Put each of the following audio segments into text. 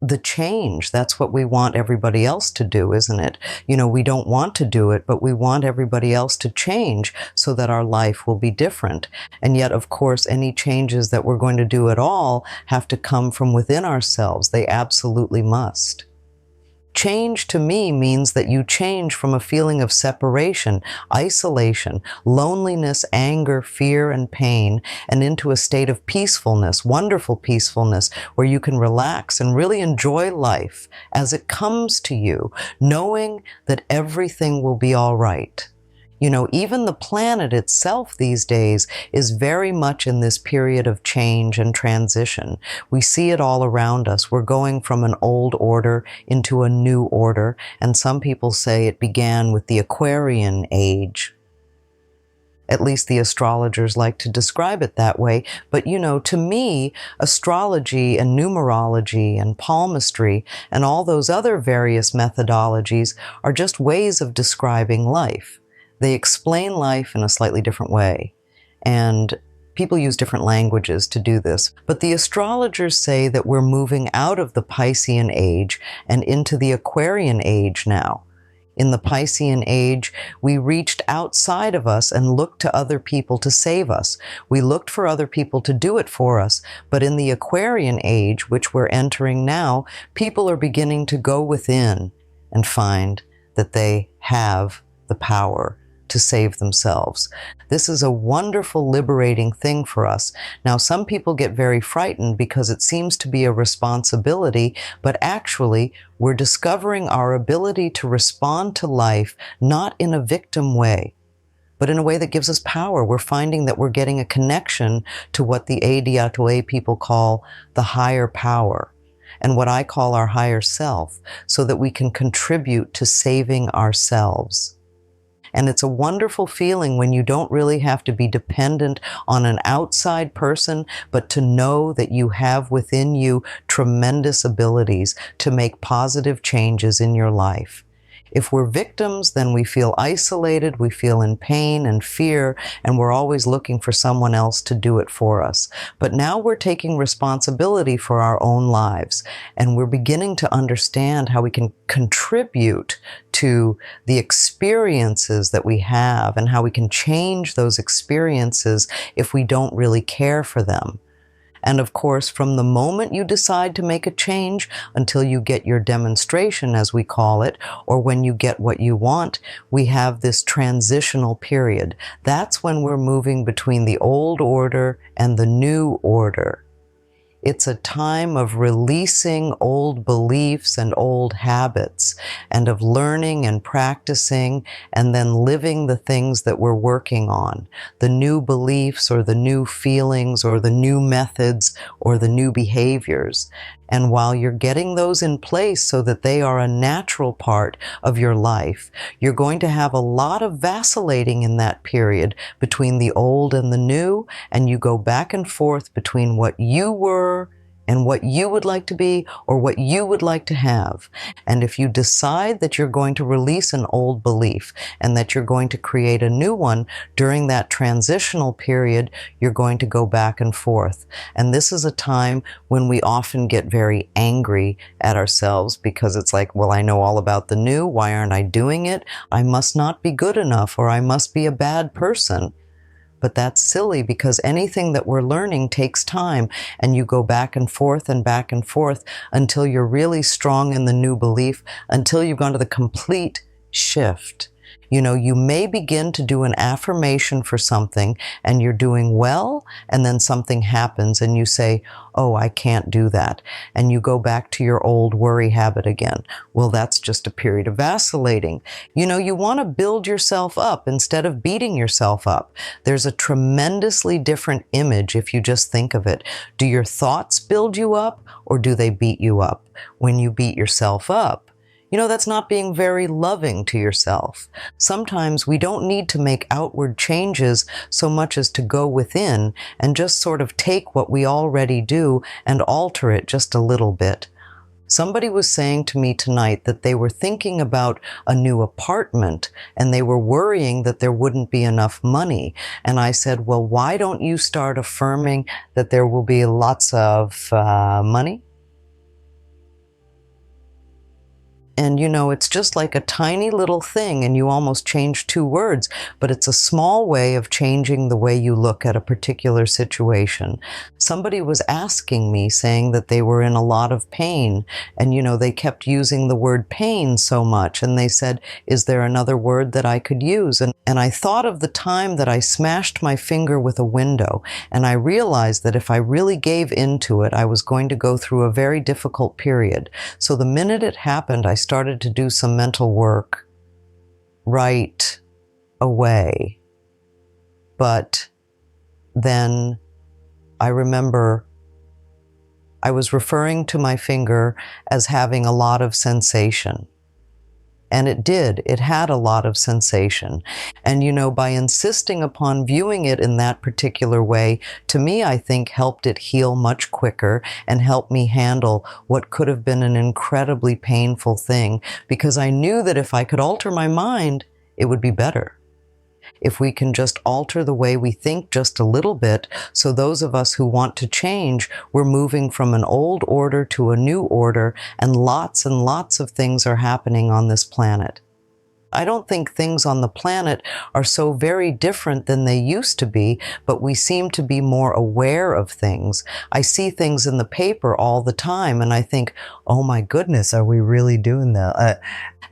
the change. That's what we want everybody else to do, isn't it? We don't want to do it, but we want everybody else to change so that our life will be different. And yet, of course, any changes that we're going to do at all have to come from within ourselves. They absolutely must. Change to me means that you change from a feeling of separation, isolation, loneliness, anger, fear, and pain, and into a state of peacefulness, wonderful peacefulness, where you can relax and really enjoy life as it comes to you, knowing that everything will be all right. Even the planet itself these days is very much in this period of change and transition. We see it all around us. We're going from an old order into a new order, and some people say it began with the Aquarian age. At least the astrologers like to describe it that way. But to me, astrology and numerology and palmistry and all those other various methodologies are just ways of describing life. They explain life in a slightly different way, and people use different languages to do this. But the astrologers say that we're moving out of the Piscean age and into the Aquarian age now. In the Piscean age, we reached outside of us and looked to other people to save us. We looked for other people to do it for us. But in the Aquarian age, which we're entering now, people are beginning to go within and find that they have the power to save themselves. This is a wonderful, liberating thing for us. Now, some people get very frightened because it seems to be a responsibility, but actually, we're discovering our ability to respond to life not in a victim way, but in a way that gives us power. We're finding that we're getting a connection to what the Adiatoe people call the higher power, and what I call our higher self, so that we can contribute to saving ourselves. And it's a wonderful feeling when you don't really have to be dependent on an outside person, but to know that you have within you tremendous abilities to make positive changes in your life. If we're victims, then we feel isolated, we feel in pain and fear, and we're always looking for someone else to do it for us. But now we're taking responsibility for our own lives, and we're beginning to understand how we can contribute to the experiences that we have and how we can change those experiences if we don't really care for them. And of course, from the moment you decide to make a change until you get your demonstration, as we call it, or when you get what you want, we have this transitional period. That's when we're moving between the old order and the new order. It's a time of releasing old beliefs and old habits, and of learning and practicing and then living the things that we're working on, the new beliefs or the new feelings or the new methods or the new behaviors. And while you're getting those in place so that they are a natural part of your life, you're going to have a lot of vacillating in that period between the old and the new, and you go back and forth between what you were and what you would like to be or what you would like to have. And if you decide that you're going to release an old belief and that you're going to create a new one during that transitional period, you're going to go back and forth. And this is a time when we often get very angry at ourselves because it's like, well, I know all about the new. Why aren't I doing it? I must not be good enough, or I must be a bad person. But that's silly, because anything that we're learning takes time, and you go back and forth until you're really strong in the new belief, until you've gone to the complete shift. You may begin to do an affirmation for something and you're doing well, and then something happens and you say, oh, I can't do that. And you go back to your old worry habit again. Well, that's just a period of vacillating. You want to build yourself up instead of beating yourself up. There's a tremendously different image if you just think of it. Do your thoughts build you up, or do they beat you up? When you beat yourself up, that's not being very loving to yourself. Sometimes we don't need to make outward changes so much as to go within and just sort of take what we already do and alter it just a little bit. Somebody was saying to me tonight that they were thinking about a new apartment and they were worrying that there wouldn't be enough money. And I said, well, why don't you start affirming that there will be lots of money? And you know, it's just like a tiny little thing, and you almost change 2 words, but it's a small way of changing the way you look at a particular situation. Somebody was asking me, saying that they were in a lot of pain, and you know, they kept using the word pain so much, and they said, is there another word that I could use? And I thought of the time that I smashed my finger with a window, and I realized that if I really gave into it, I was going to go through a very difficult period. So the minute it happened, I started to do some mental work right away. But then I remember I was referring to my finger as having a lot of sensation. And it did. It had a lot of sensation. And you know, by insisting upon viewing it in that particular way, to me, I think helped it heal much quicker and helped me handle what could have been an incredibly painful thing, because I knew that if I could alter my mind, it would be better. If we can just alter the way we think just a little bit, so those of us who want to change, we're moving from an old order to a new order, and lots of things are happening on this planet. I don't think things on the planet are so very different than they used to be, but we seem to be more aware of things. I see things in the paper all the time, and I think, oh my goodness, are we really doing that?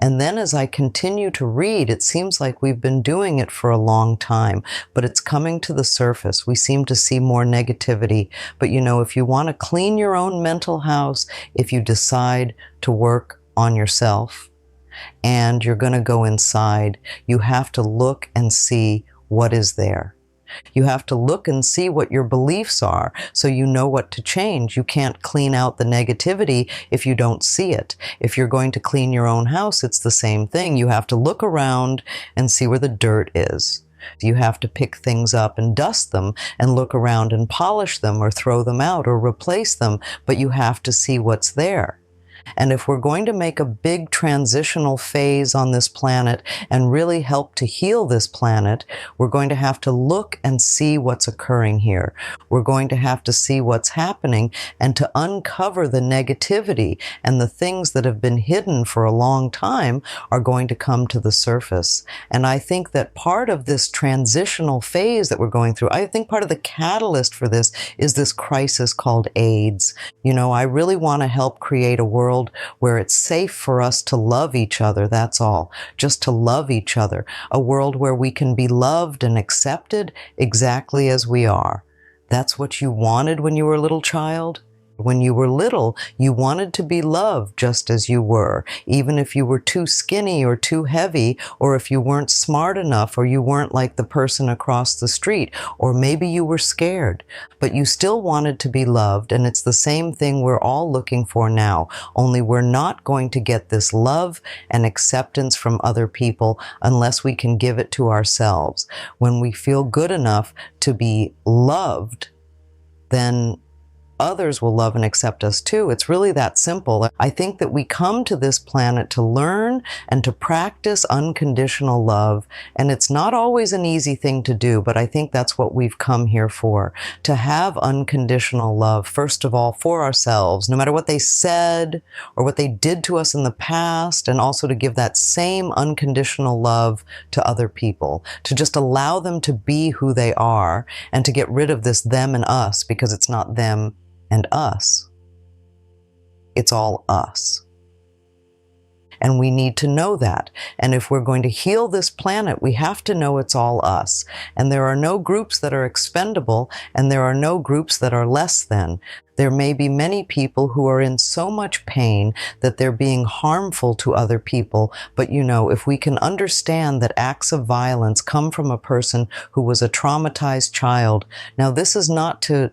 And then as I continue to read, it seems like we've been doing it for a long time, but it's coming to the surface. We seem to see more negativity. But you know, if you want to clean your own mental house, if you decide to work on yourself, and you're going to go inside, you have to look and see what is there. You have to look and see what your beliefs are, so you know what to change. You can't clean out the negativity if you don't see it. If you're going to clean your own house, it's the same thing. You have to look around and see where the dirt is. You have to pick things up and dust them and look around and polish them or throw them out or replace them, but you have to see what's there. And if we're going to make a big transitional phase on this planet and really help to heal this planet, we're going to have to look and see what's occurring here. We're going to have to see what's happening and to uncover the negativity, and the things that have been hidden for a long time are going to come to the surface. And I think that part of this transitional phase that we're going through, I think part of the catalyst for this is this crisis called AIDS. You know, I really want to help create a world where it's safe for us to love each other, that's all. Just to love each other. A world where we can be loved and accepted exactly as we are. That's what you wanted when you were a little child? When you were little, you wanted to be loved just as you were, even if you were too skinny or too heavy, or if you weren't smart enough, or you weren't like the person across the street, or maybe you were scared. But you still wanted to be loved, and it's the same thing we're all looking for now, only we're not going to get this love and acceptance from other people unless we can give it to ourselves. When we feel good enough to be loved, then others will love and accept us too. It's really that simple. I think that we come to this planet to learn and to practice unconditional love, and it's not always an easy thing to do, but I think that's what we've come here for, to have unconditional love, first of all, for ourselves, no matter what they said or what they did to us in the past, and also to give that same unconditional love to other people, to just allow them to be who they are, and to get rid of this them and us, because it's not them and us. It's all us. And we need to know that. And if we're going to heal this planet, we have to know it's all us. And there are no groups that are expendable, and there are no groups that are less than. There may be many people who are in so much pain that they're being harmful to other people. But you know, if we can understand that acts of violence come from a person who was a traumatized child. Now, this is not to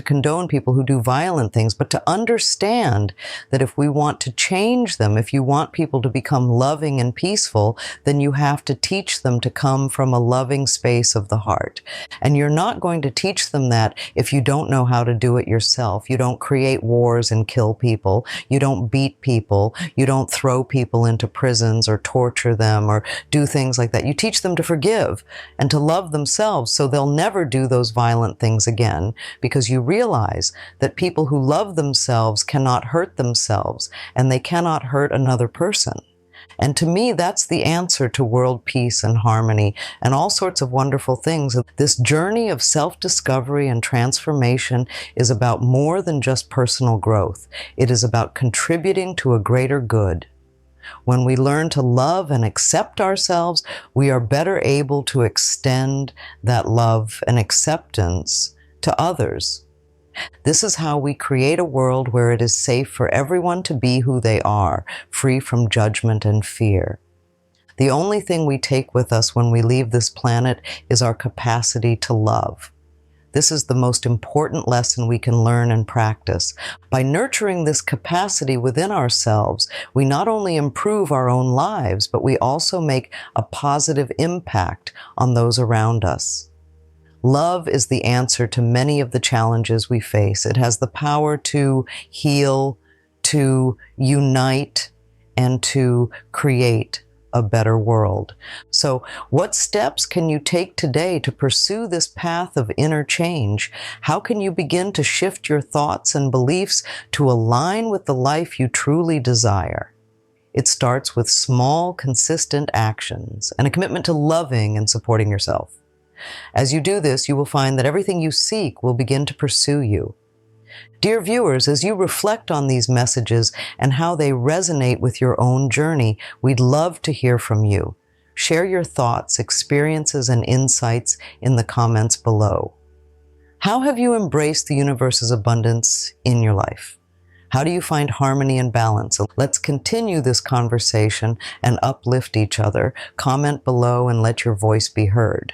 condone people who do violent things, but to understand that if we want to change them, if you want people to become loving and peaceful, then you have to teach them to come from a loving space of the heart. And you're not going to teach them that if you don't know how to do it yourself. yourself. You don't create wars and kill people. You don't beat people. You don't throw people into prisons or torture them or do things like that. You teach them to forgive and to love themselves so they'll never do those violent things again, because you realize that people who love themselves cannot hurt themselves and they cannot hurt another person. And to me, that's the answer to world peace and harmony and all sorts of wonderful things. This journey of self-discovery and transformation is about more than just personal growth. It is about contributing to a greater good. When we learn to love and accept ourselves, we are better able to extend that love and acceptance to others. This is how we create a world where it is safe for everyone to be who they are, free from judgment and fear. The only thing we take with us when we leave this planet is our capacity to love. This is the most important lesson we can learn and practice. By nurturing this capacity within ourselves, we not only improve our own lives, but we also make a positive impact on those around us. Love is the answer to many of the challenges we face. It has the power to heal, to unite, and to create a better world. So, what steps can you take today to pursue this path of inner change? How can you begin to shift your thoughts and beliefs to align with the life you truly desire? It starts with small, consistent actions and a commitment to loving and supporting yourself. As you do this, you will find that everything you seek will begin to pursue you. Dear viewers, as you reflect on these messages and how they resonate with your own journey, we'd love to hear from you. Share your thoughts, experiences, and insights in the comments below. How have you embraced the universe's abundance in your life? How do you find harmony and balance? Let's continue this conversation and uplift each other. Comment below and let your voice be heard.